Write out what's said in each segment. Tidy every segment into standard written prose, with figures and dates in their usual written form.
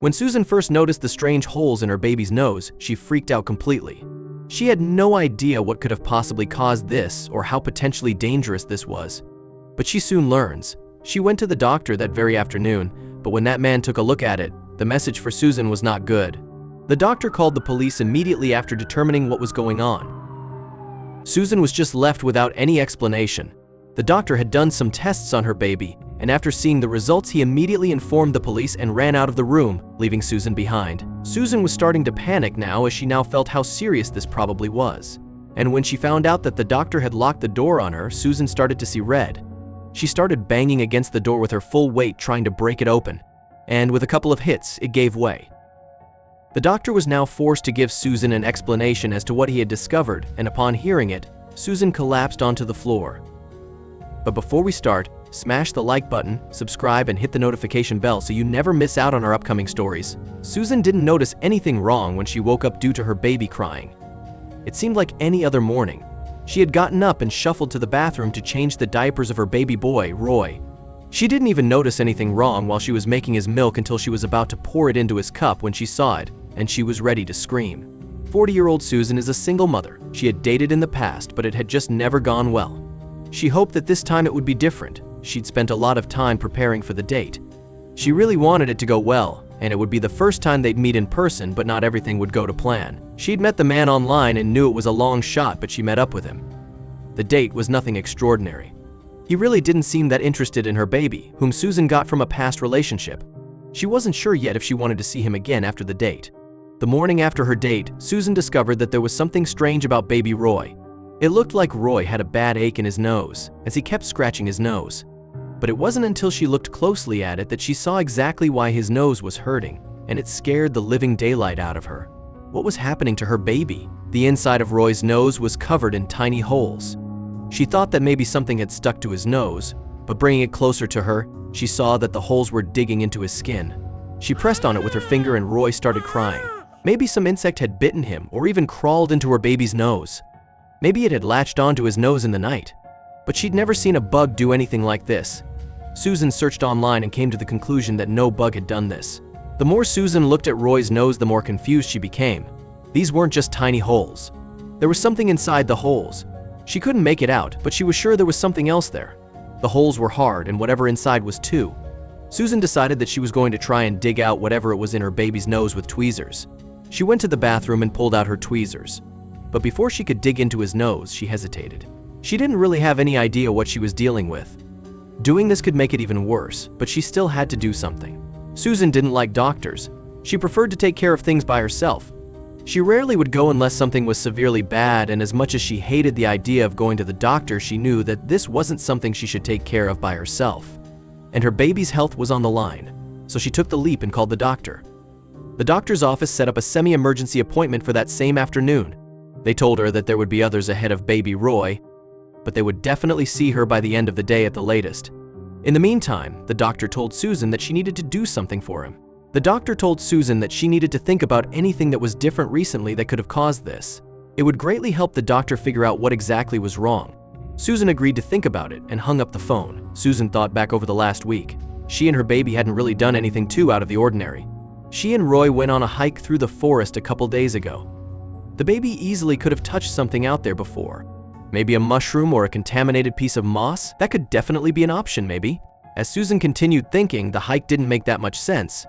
When Susan first noticed the strange holes in her baby's nose, she freaked out completely. She had no idea what could have possibly caused this or how potentially dangerous this was. But she soon learns. She went to the doctor that very afternoon, but when that man took a look at it, the message for Susan was not good. The doctor called the police immediately after determining what was going on. Susan was just left without any explanation. The doctor had done some tests on her baby, and after seeing the results, he immediately informed the police and ran out of the room, leaving Susan behind. Susan was starting to panic now, as she now felt how serious this probably was. And when she found out that the doctor had locked the door on her, Susan started to see red. She started banging against the door with her full weight, trying to break it open. And with a couple of hits, it gave way. The doctor was now forced to give Susan an explanation as to what he had discovered, and upon hearing it, Susan collapsed onto the floor. But before we start, smash the like button, subscribe, and hit the notification bell so you never miss out on our upcoming stories. Susan didn't notice anything wrong when she woke up due to her baby crying. It seemed like any other morning. She had gotten up and shuffled to the bathroom to change the diapers of her baby boy, Roy. She didn't even notice anything wrong while she was making his milk until she was about to pour it into his cup when she saw it, and she was ready to scream. 40-year-old Susan is a single mother. She had dated in the past, but it had just never gone well. She hoped that this time it would be different. She'd spent a lot of time preparing for the date. She really wanted it to go well, and it would be the first time they'd meet in person, but not everything would go to plan. She'd met the man online and knew it was a long shot, but she met up with him. The date was nothing extraordinary. He really didn't seem that interested in her baby, whom Susan got from a past relationship. She wasn't sure yet if she wanted to see him again after the date. The morning after her date, Susan discovered that there was something strange about baby Roy. It looked like Roy had a bad ache in his nose, as he kept scratching his nose. But it wasn't until she looked closely at it that she saw exactly why his nose was hurting, and it scared the living daylight out of her. What was happening to her baby? The inside of Roy's nose was covered in tiny holes. She thought that maybe something had stuck to his nose, but bringing it closer to her, she saw that the holes were digging into his skin. She pressed on it with her finger and Roy started crying. Maybe some insect had bitten him or even crawled into her baby's nose. Maybe it had latched onto his nose in the night. But she'd never seen a bug do anything like this. Susan searched online and came to the conclusion that no bug had done this. The more Susan looked at Roy's nose, the more confused she became. These weren't just tiny holes. There was something inside the holes. She couldn't make it out, but she was sure there was something else there. The holes were hard, and whatever inside was too. Susan decided that she was going to try and dig out whatever it was in her baby's nose with tweezers. She went to the bathroom and pulled out her tweezers. But before she could dig into his nose, she hesitated. She didn't really have any idea what she was dealing with. Doing this could make it even worse, but she still had to do something. Susan didn't like doctors. She preferred to take care of things by herself. She rarely would go unless something was severely bad, and as much as she hated the idea of going to the doctor, she knew that this wasn't something she should take care of by herself. And her baby's health was on the line, so she took the leap and called the doctor. The doctor's office set up a semi-emergency appointment for that same afternoon. They told her that there would be others ahead of baby Roy, but they would definitely see her by the end of the day at the latest. In the meantime, the doctor told Susan that she needed to do something for him. The doctor told Susan that she needed to think about anything that was different recently that could have caused this. It would greatly help the doctor figure out what exactly was wrong. Susan agreed to think about it and hung up the phone. Susan thought back over the last week. She and her baby hadn't really done anything too out of the ordinary. She and Roy went on a hike through the forest a couple days ago. The baby easily could have touched something out there before. Maybe a mushroom or a contaminated piece of moss? That could definitely be an option, maybe. As Susan continued thinking, the hike didn't make that much sense.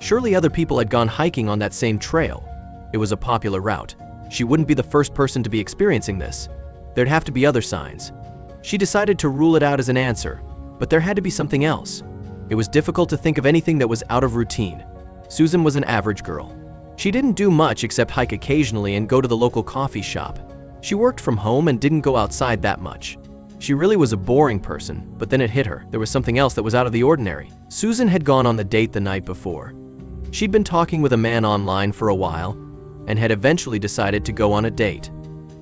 Surely other people had gone hiking on that same trail. It was a popular route. She wouldn't be the first person to be experiencing this. There'd have to be other signs. She decided to rule it out as an answer, but there had to be something else. It was difficult to think of anything that was out of routine. Susan was an average girl. She didn't do much except hike occasionally and go to the local coffee shop. She worked from home and didn't go outside that much. She really was a boring person, but then it hit her. There was something else that was out of the ordinary. Susan had gone on the date the night before. She'd been talking with a man online for a while and had eventually decided to go on a date.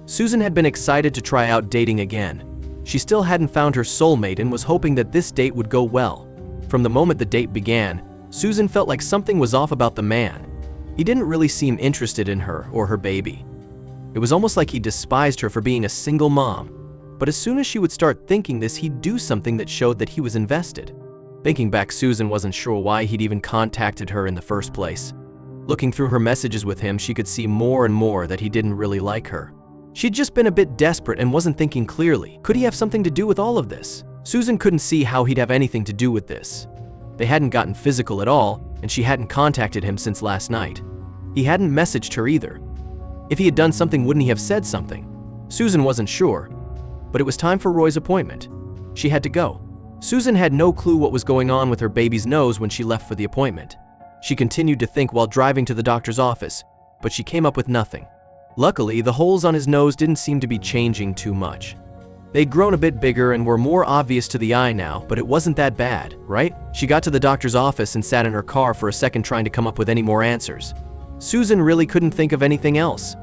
Susan had been excited to try out dating again. She still hadn't found her soulmate and was hoping that this date would go well. From the moment the date began, Susan felt like something was off about the man. He didn't really seem interested in her or her baby. It was almost like he despised her for being a single mom. But as soon as she would start thinking this, he'd do something that showed that he was invested. Thinking back, Susan wasn't sure why he'd even contacted her in the first place. Looking through her messages with him, she could see more and more that he didn't really like her. She'd just been a bit desperate and wasn't thinking clearly. Could he have something to do with all of this? Susan couldn't see how he'd have anything to do with this. They hadn't gotten physical at all, and she hadn't contacted him since last night. He hadn't messaged her either. If he had done something, wouldn't he have said something? Susan wasn't sure, but it was time for Roy's appointment. She had to go. Susan had no clue what was going on with her baby's nose when she left for the appointment. She continued to think while driving to the doctor's office, but she came up with nothing. Luckily, the holes on his nose didn't seem to be changing too much. They'd grown a bit bigger and were more obvious to the eye now, but it wasn't that bad, right? She got to the doctor's office and sat in her car for a second trying to come up with any more answers. Susan really couldn't think of anything else.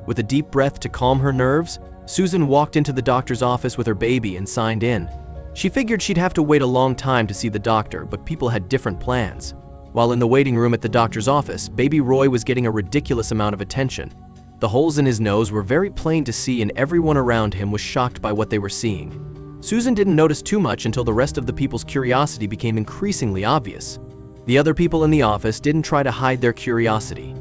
With a deep breath to calm her nerves, Susan walked into the doctor's office with her baby and signed in. She figured she'd have to wait a long time to see the doctor, but people had different plans. While in the waiting room at the doctor's office, baby Roy was getting a ridiculous amount of attention. The holes in his nose were very plain to see, and everyone around him was shocked by what they were seeing. Susan didn't notice too much until the rest of the people's curiosity became increasingly obvious. The other people in the office didn't try to hide their curiosity.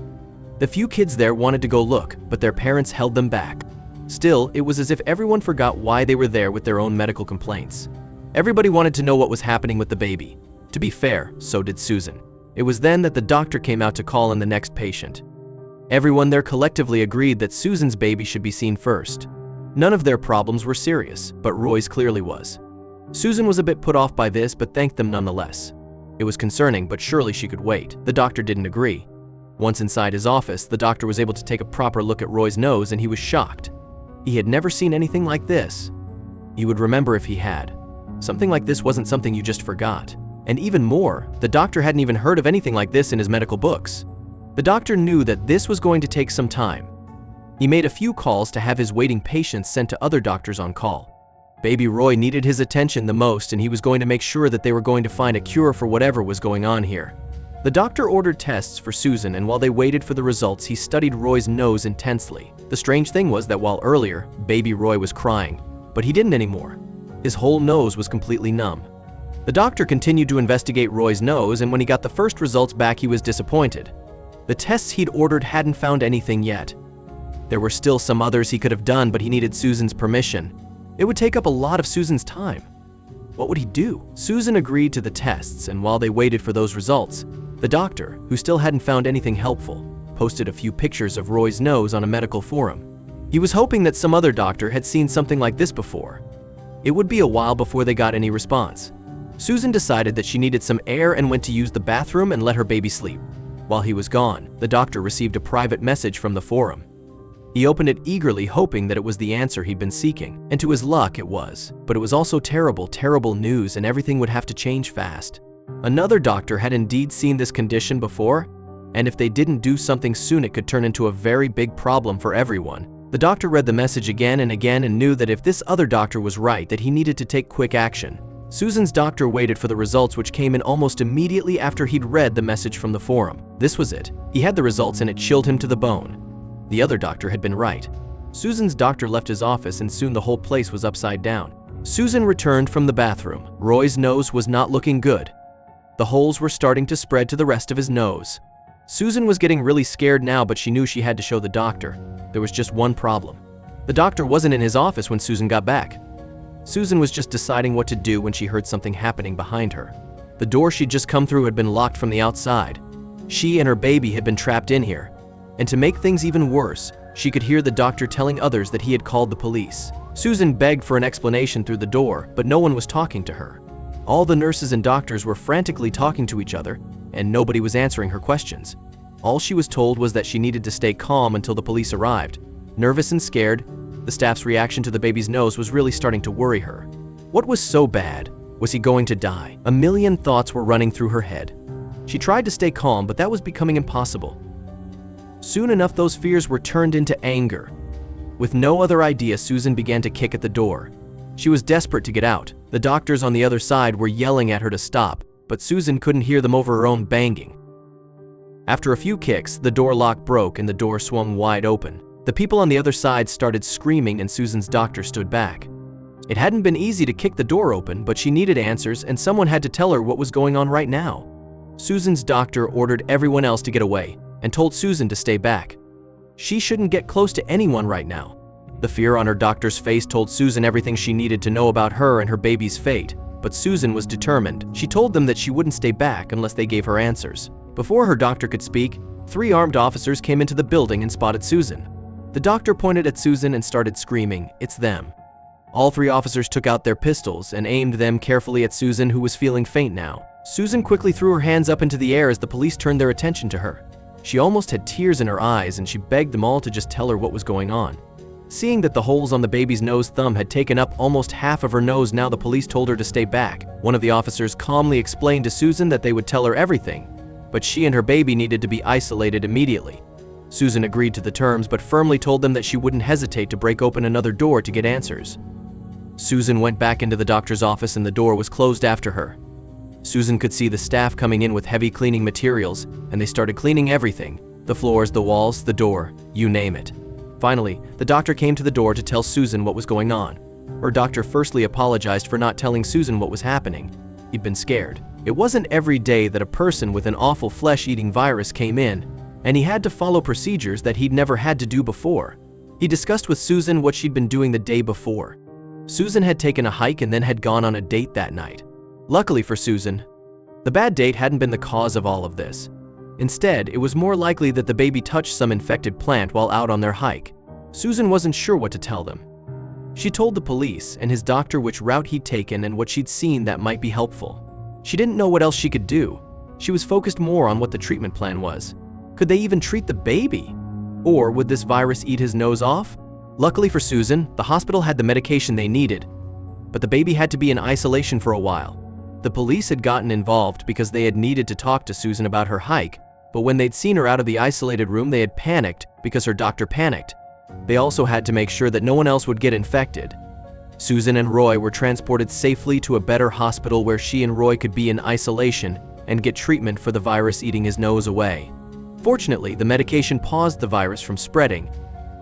The few kids there wanted to go look, but their parents held them back. Still, it was as if everyone forgot why they were there with their own medical complaints. Everybody wanted to know what was happening with the baby. To be fair, so did Susan. It was then that the doctor came out to call in the next patient. Everyone there collectively agreed that Susan's baby should be seen first. None of their problems were serious, but Roy's clearly was. Susan was a bit put off by this, but thanked them nonetheless. It was concerning, but surely she could wait. The doctor didn't agree. Once inside his office, the doctor was able to take a proper look at Roy's nose, and he was shocked. He had never seen anything like this. He would remember if he had. Something like this wasn't something you just forgot. And even more, the doctor hadn't even heard of anything like this in his medical books. The doctor knew that this was going to take some time. He made a few calls to have his waiting patients sent to other doctors on call. Baby Roy needed his attention the most, and he was going to make sure that they were going to find a cure for whatever was going on here. The doctor ordered tests for Susan, and while they waited for the results, he studied Roy's nose intensely. The strange thing was that while earlier, baby Roy was crying, but he didn't anymore. His whole nose was completely numb. The doctor continued to investigate Roy's nose, and when he got the first results back, he was disappointed. The tests he'd ordered hadn't found anything yet. There were still some others he could have done, but he needed Susan's permission. It would take up a lot of Susan's time. What would he do? Susan agreed to the tests, and while they waited for those results, the doctor, who still hadn't found anything helpful, posted a few pictures of Roy's nose on a medical forum. He was hoping that some other doctor had seen something like this before. It would be a while before they got any response. Susan decided that she needed some air and went to use the bathroom and let her baby sleep. While he was gone, the doctor received a private message from the forum. He opened it eagerly, hoping that it was the answer he'd been seeking, and to his luck it was. But it was also terrible, terrible news, and everything would have to change fast. Another doctor had indeed seen this condition before, and if they didn't do something soon, it could turn into a very big problem for everyone. The doctor read the message again and again and knew that if this other doctor was right, that he needed to take quick action. Susan's doctor waited for the results, which came in almost immediately after he'd read the message from the forum. This was it. He had the results, and it chilled him to the bone. The other doctor had been right. Susan's doctor left his office, and soon the whole place was upside down. Susan returned from the bathroom. Roy's nose was not looking good. The holes were starting to spread to the rest of his nose. Susan was getting really scared now, but she knew she had to show the doctor. There was just one problem. The doctor wasn't in his office when Susan got back. Susan was just deciding what to do when she heard something happening behind her. The door she'd just come through had been locked from the outside. She and her baby had been trapped in here. And to make things even worse, she could hear the doctor telling others that he had called the police. Susan begged for an explanation through the door, but no one was talking to her. All the nurses and doctors were frantically talking to each other, and nobody was answering her questions. All she was told was that she needed to stay calm until the police arrived. Nervous and scared, the staff's reaction to the baby's nose was really starting to worry her. What was so bad? Was he going to die? A million thoughts were running through her head. She tried to stay calm, but that was becoming impossible. Soon enough, those fears were turned into anger. With no other idea, Susan began to kick at the door. She was desperate to get out. The doctors on the other side were yelling at her to stop, but Susan couldn't hear them over her own banging. After a few kicks, the door lock broke and the door swung wide open. The people on the other side started screaming, and Susan's doctor stood back. It hadn't been easy to kick the door open, but she needed answers and someone had to tell her what was going on right now. Susan's doctor ordered everyone else to get away and told Susan to stay back. She shouldn't get close to anyone right now. The fear on her doctor's face told Susan everything she needed to know about her and her baby's fate, but Susan was determined. She told them that she wouldn't stay back unless they gave her answers. Before her doctor could speak, 3 armed officers came into the building and spotted Susan. The doctor pointed at Susan and started screaming, "It's them." All 3 officers took out their pistols and aimed them carefully at Susan, who was feeling faint now. Susan quickly threw her hands up into the air as the police turned their attention to her. She almost had tears in her eyes and she begged them all to just tell her what was going on. Seeing that the holes on the baby's nose thumb had taken up almost half of her nose now, the police told her to stay back. One of the officers calmly explained to Susan that they would tell her everything, but she and her baby needed to be isolated immediately. Susan agreed to the terms but firmly told them that she wouldn't hesitate to break open another door to get answers. Susan went back into the doctor's office and the door was closed after her. Susan could see the staff coming in with heavy cleaning materials, and they started cleaning everything: the floors, the walls, the door, you name it. Finally, the doctor came to the door to tell Susan what was going on. Her doctor firstly apologized for not telling Susan what was happening. He'd been scared. It wasn't every day that a person with an awful flesh-eating virus came in, and he had to follow procedures that he'd never had to do before. He discussed with Susan what she'd been doing the day before. Susan had taken a hike and then had gone on a date that night. Luckily for Susan, the bad date hadn't been the cause of all of this. Instead, it was more likely that the baby touched some infected plant while out on their hike. Susan wasn't sure what to tell them. She told the police and his doctor which route he'd taken and what she'd seen that might be helpful. She didn't know what else she could do. She was focused more on what the treatment plan was. Could they even treat the baby? Or would this virus eat his nose off? Luckily for Susan, the hospital had the medication they needed, but the baby had to be in isolation for a while. The police had gotten involved because they had needed to talk to Susan about her hike, but when they'd seen her out of the isolated room, they had panicked because her doctor panicked. They also had to make sure that no one else would get infected. Susan and Roy were transported safely to a better hospital where she and Roy could be in isolation and get treatment for the virus eating his nose away. Fortunately, the medication paused the virus from spreading,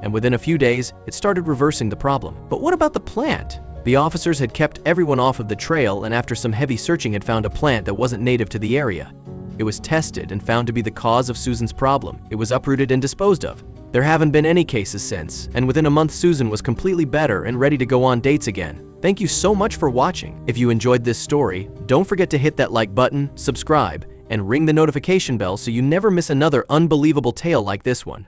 and within a few days, it started reversing the problem. But what about the plant? The officers had kept everyone off of the trail and after some heavy searching had found a plant that wasn't native to the area. It was tested and found to be the cause of Susan's problem. It was uprooted and disposed of. There haven't been any cases since, and within a month Susan was completely better and ready to go on dates again. Thank you so much for watching. If you enjoyed this story, don't forget to hit that like button, subscribe, and ring the notification bell so you never miss another unbelievable tale like this one.